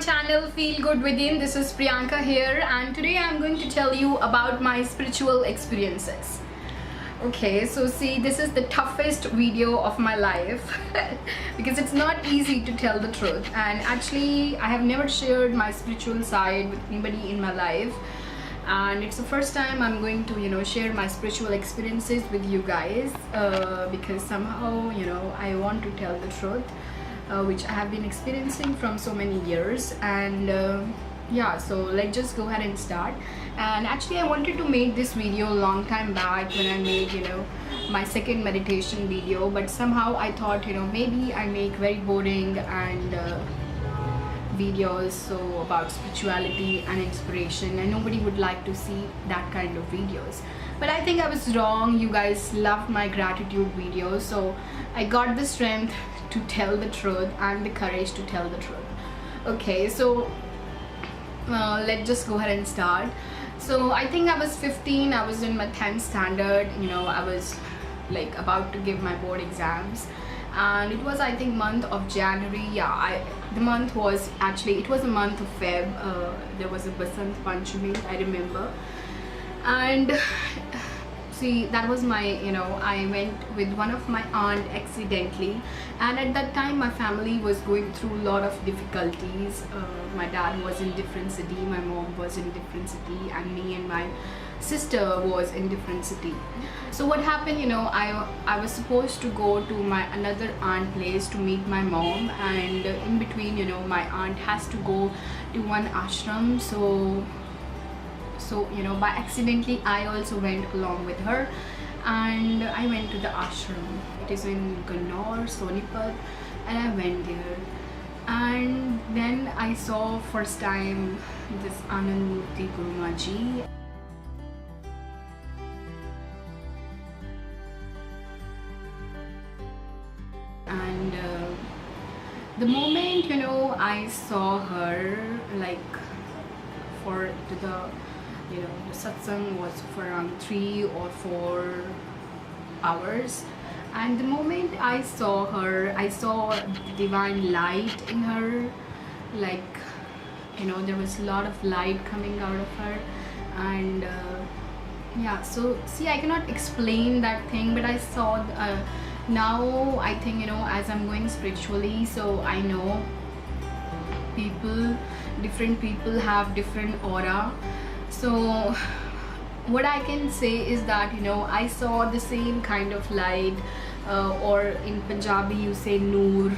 channel Feel Good Within. This is Priyanka here, and today I'm going to tell you about my spiritual experiences. Okay, so see, this is the toughest video of my life because it's not easy to tell the truth, and actually I have never shared my spiritual side with anybody in my life, and it's the first time I'm going to share my spiritual experiences with you guys because somehow I want to tell the truth, which I have been experiencing from so many years. And yeah, so let's just go ahead and start. And actually I wanted to make this video a long time back when I made my second meditation video, but somehow I thought maybe I make very boring and videos so about spirituality and inspiration, and nobody would like to see that kind of videos. But I think I was wrong. You guys loved my gratitude videos, so I got the strength to tell the truth and the courage to tell the truth. Okay, so let's just go ahead and start. So I think I was 15. I was in my 10th standard. I was like about to give my board exams, and it was, I think, month of January. The month was actually, it was the month of Feb. There was a Basant Panchami, I remember. And see, that was my I went with one of my aunt accidentally, and at that time my family was going through a lot of difficulties. My dad was in different city, my mom was in different city, and me and my sister was in different city. So what happened, I was supposed to go to my another aunt place to meet my mom, and in between my aunt has to go to one ashram. So by accidentally I also went along with her, and I went to the ashram. It is in Gannor, Sonipat, and I went there, and then I saw first time this Anand Murti Guru Maji. And the moment I saw her, like the satsang was for around 3 or 4 hours, and the moment I saw her, I saw the divine light in her, like there was a lot of light coming out of her. And yeah, so see, I cannot explain that thing, but I saw now I think as I'm going spiritually, so I know different people have different aura. So what I can say is that I saw the same kind of light, or in Punjabi you say noor,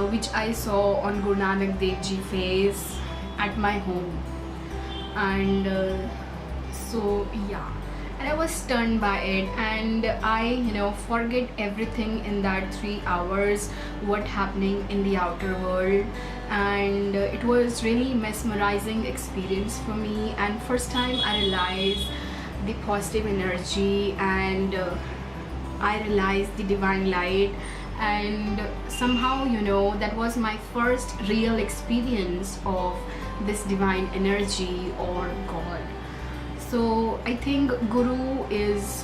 which I saw on Guru Nanak Dev Ji face at my home. And so yeah, and I was stunned by it, and I forget everything in that 3 hours, what happening in the outer world. And it was really mesmerizing experience for me, and first time I realized the positive energy, and I realized the divine light, and somehow that was my first real experience of this divine energy or God. So I think Guru is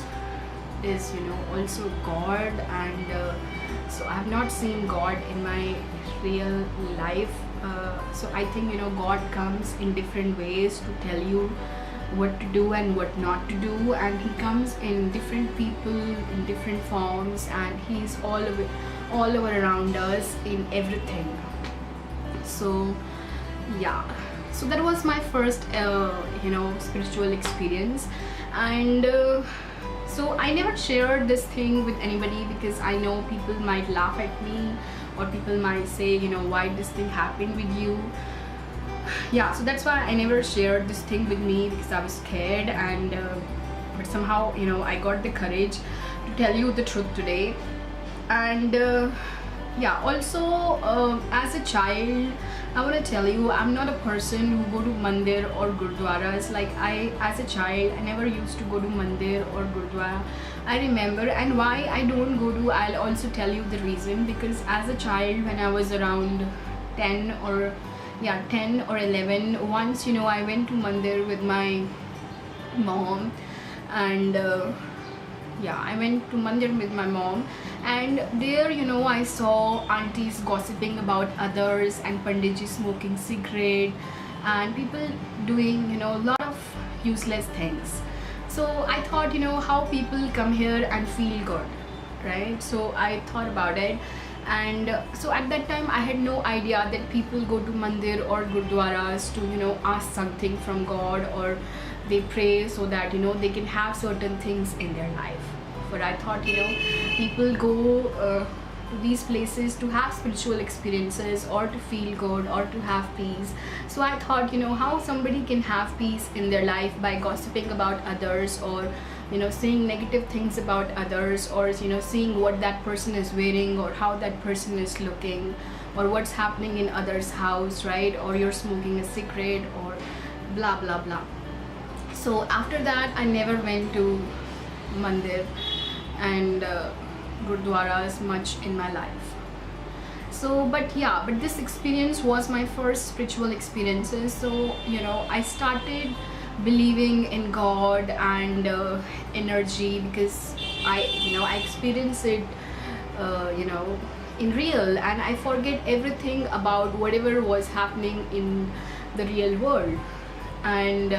also God, and so I have not seen God in my real life. So I think God comes in different ways to tell you what to do and what not to do, and He comes in different people in different forms, and He's all over around us in everything. So yeah, so that was my first spiritual experience. And so I never shared this thing with anybody because I know people might laugh at me, or people might say why this thing happened with you. Yeah, so that's why I never shared this thing with me, because I was scared. And but somehow I got the courage to tell you the truth today. And yeah, also as a child, I want to tell you, I'm not a person who go to mandir or gurdwaras. Like as a child, I never used to go to mandir or gurdwara, I remember. And why I don't go to, I'll also tell you the reason. Because as a child, when I was around 10 or 11, once I went to mandir with my mom, and yeah, I went to mandir with my mom, And there, I saw aunties gossiping about others, and panditji smoking cigarette, and people doing, a lot of useless things. So I thought, how people come here and feel good, right? So I thought about it. And so at that time I had no idea that people go to mandir or gurdwaras to, ask something from God, or they pray so that, they can have certain things in their life. But I thought, people go to these places to have spiritual experiences, or to feel good, or to have peace. So I thought, how somebody can have peace in their life by gossiping about others, or saying negative things about others, or seeing what that person is wearing, or how that person is looking, or what's happening in others' house, right? Or you're smoking a cigarette, or blah blah blah. So after that I never went to mandir and gurdwaras much in my life. So but this experience was my first spiritual experiences. So I started believing in God and energy, because I experienced it in real, and I forget everything about whatever was happening in the real world. And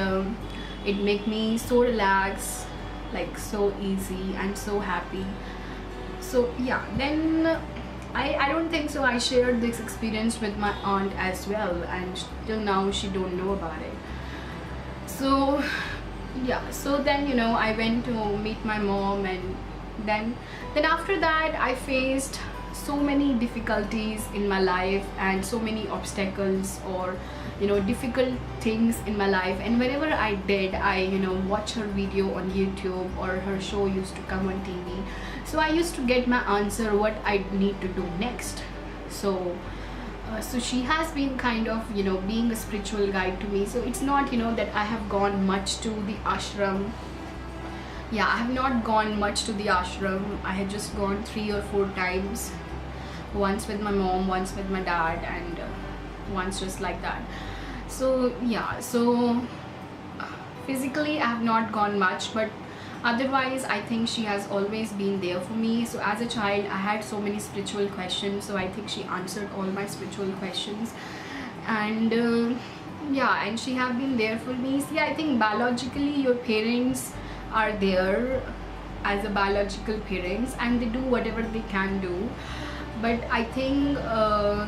it make me so relaxed, like so easy and so happy. So then I don't think so I shared this experience with my aunt as well, and till now she don't know about it. So then I went to meet my mom, and then after that I faced so many difficulties in my life, and so many obstacles, or difficult things in my life. And whenever I did, I watch her video on YouTube, or her show used to come on TV. So I used to get my answer what I need to do next. So she has been kind of being a spiritual guide to me. So it's not that I have gone much to the ashram. I have not gone much to the ashram. I had just gone 3 or 4 times, once with my mom, once with my dad, and once just like that. So physically I have not gone much, but otherwise I think she has always been there for me. So as a child I had so many spiritual questions, so I think she answered all my spiritual questions. And and she have been there for me. See, I think biologically your parents are there as a biological parents, and they do whatever they can do. But I think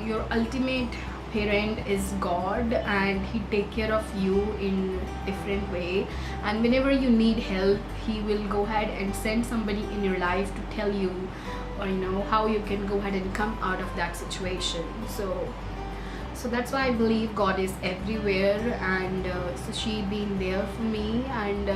your ultimate parent is God, and he take care of you in different way. And whenever you need help, he will go ahead and send somebody in your life to tell you, or how you can go ahead and come out of that situation. So that's why I believe God is everywhere, and so she been there for me. And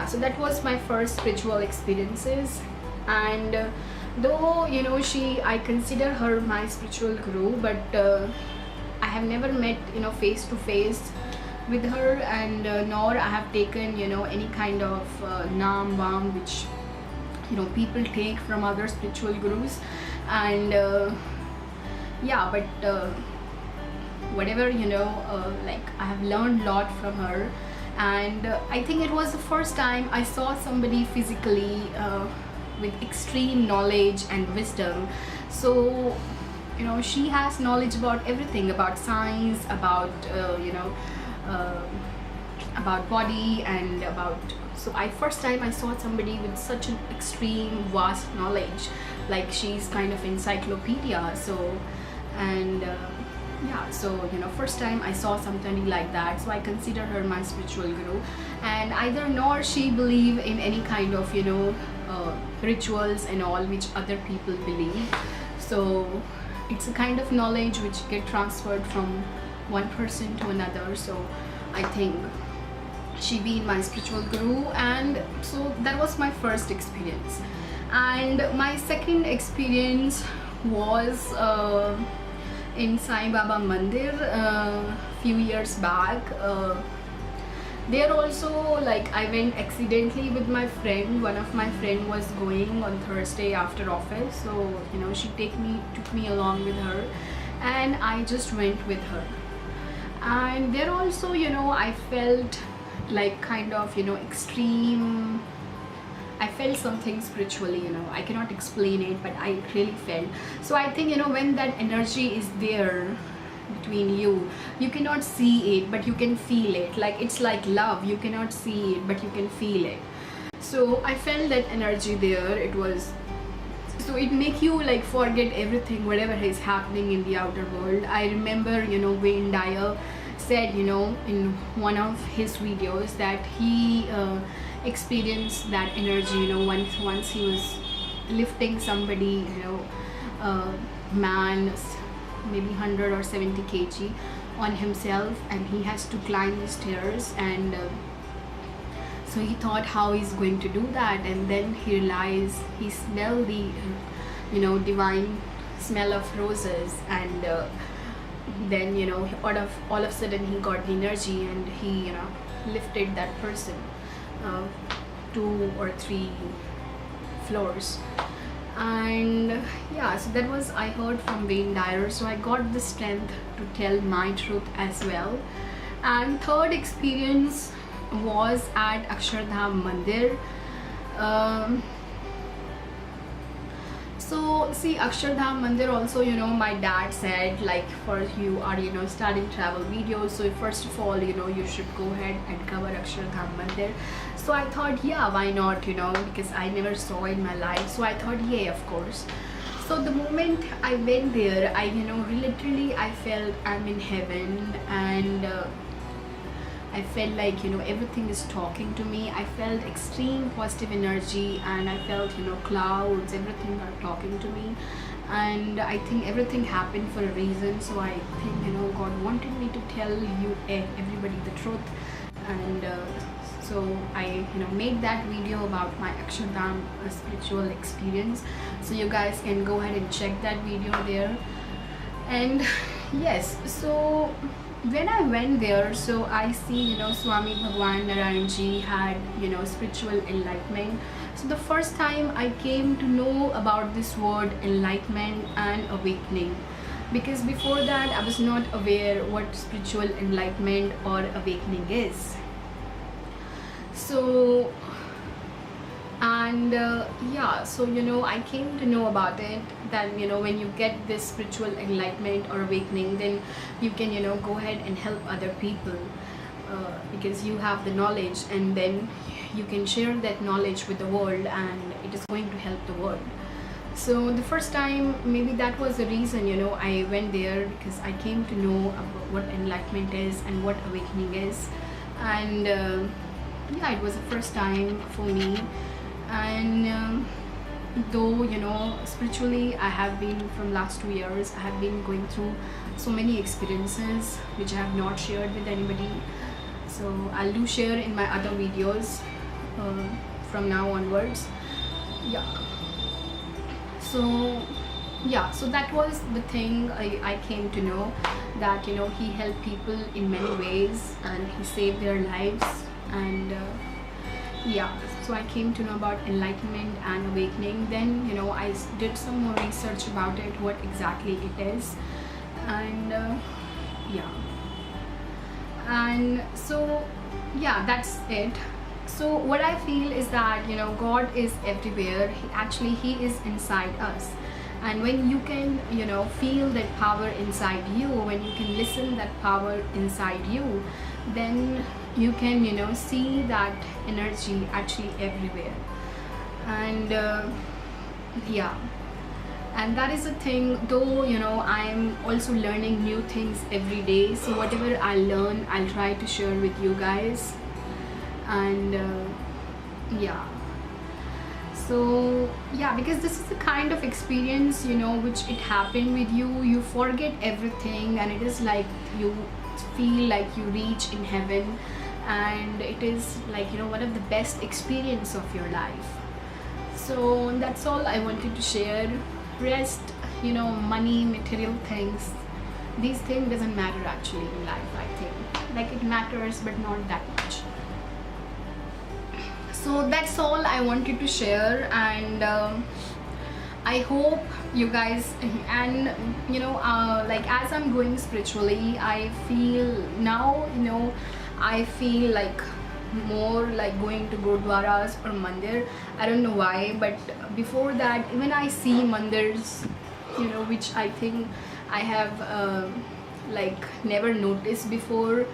so that was my first spiritual experiences. And though I consider her my spiritual guru, but I have never met face to face with her, and nor I have taken any kind of naam vaam which people take from other spiritual gurus. And but whatever like I have learned a lot from her. And I think it was the first time I saw somebody physically with extreme knowledge and wisdom. So she has knowledge about everything, about science, about about body, and about, so first time I saw somebody with such an extreme vast knowledge, like she's kind of encyclopedia. So and first time I saw somebody like that. So I consider her my spiritual guru. And either nor she believe in any kind of rituals and all which other people believe. So it's a kind of knowledge which get transferred from one person to another. So I think she being my spiritual guru. And so that was my first experience. And my second experience was in Sai Baba Mandir few years back. There also, like, I went accidentally with my friend. One of my friend was going on Thursday after office, so she took me along with her, and I just went with her. And there also I felt like kind of extreme I felt something spiritually, I cannot explain it, but I really felt. So I think, when that energy is there between you, you cannot see it, but you can feel it. Like, it's like love, you cannot see it, but you can feel it. So I felt that energy there. It was, so it make you like forget everything, whatever is happening in the outer world. I remember, Wayne Dyer said, in one of his videos, that he experienced that energy, once he was lifting somebody, a man, maybe 100 or 70 kg on himself, and he has to climb the stairs, and so he thought how he's going to do that, and then he realized, he smelled the divine smell of roses, and then all of a sudden he got the energy, and he lifted that person 2 or 3 floors. And yeah, so that was, I heard from Wayne Dyer, so I got the strength to tell my truth as well. And third experience was at Akshardham Mandir. So see, Akshardham Mandir also, my dad said, like, for you are starting travel videos, so first of all, you should go ahead and cover Akshardham Mandir. So I thought, yeah, why not, because I never saw in my life. So I thought, yeah, of course. So the moment I went there, I literally I felt I'm in heaven, and I felt like everything is talking to me. I felt extreme positive energy, and I felt clouds, everything are talking to me, and I think everything happened for a reason. So I think God wanted me to tell you everybody the truth, and so I made that video about my Akshardham spiritual experience. So you guys can go ahead and check that video there. And yes, so when I went there, so I see Swami Bhagwan Narayan ji had spiritual enlightenment. So the first time I came to know about this word enlightenment and awakening, because before that I was not aware what spiritual enlightenment or awakening is. So and yeah, so I came to know about it, that when you get this spiritual enlightenment or awakening, then you can go ahead and help other people, because you have the knowledge, and then you can share that knowledge with the world, and it is going to help the world. So the first time, maybe that was the reason I went there, because I came to know about what enlightenment is and what awakening is. And yeah, it was the first time for me. And though spiritually I have been, from last 2 years I have been going through so many experiences which I have not shared with anybody, so I'll do share in my other videos from now onwards. Yeah, so yeah, so that was the thing I came to know, that he helped people in many ways, and he saved their lives. And yeah, so I came to know about enlightenment and awakening. Then I did some more research about it, what exactly it is. And yeah, and so yeah, that's it. So what I feel is that God is everywhere. He is inside us. And when you can feel that power inside you, when you can listen that power inside you, then you can see that energy actually everywhere. And yeah, and that is the thing. Though I'm also learning new things every day, so whatever I learn, I'll try to share with you guys. And yeah, so yeah, because this is the kind of experience which it happened with you. You forget everything, and it is like you feel like you reach in heaven, and it is like one of the best experience of your life. So that's all I wanted to share. Rest, money, material things, these things doesn't matter actually in life. I think like it matters, but not that much. So that's all I wanted to share. And I hope you guys, and like as I'm going spiritually, I feel now I feel like more like going to gurdwaras or mandir. I don't know why, but before that even I see mandirs, you know, which I think I have like never noticed before.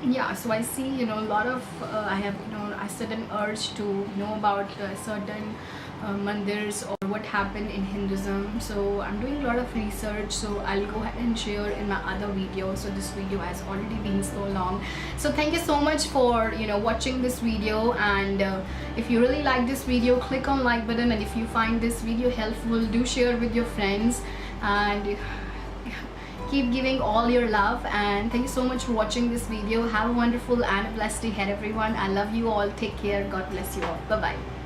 Yeah, so I see, you know, a lot of I have, you know, a sudden urge to know about certain mandirs or what happened in Hinduism. So I'm doing a lot of research, so I'll go ahead and share in my other video. So this video has already been so long, so thank you so much for, you know, watching this video. And if you really like this video, click on like button, and if you find this video helpful, do share with your friends, and keep giving all your love. And thank you so much for watching this video. Have a wonderful and a blessed day ahead, everyone. I love you all. Take care. God bless you all. Bye bye.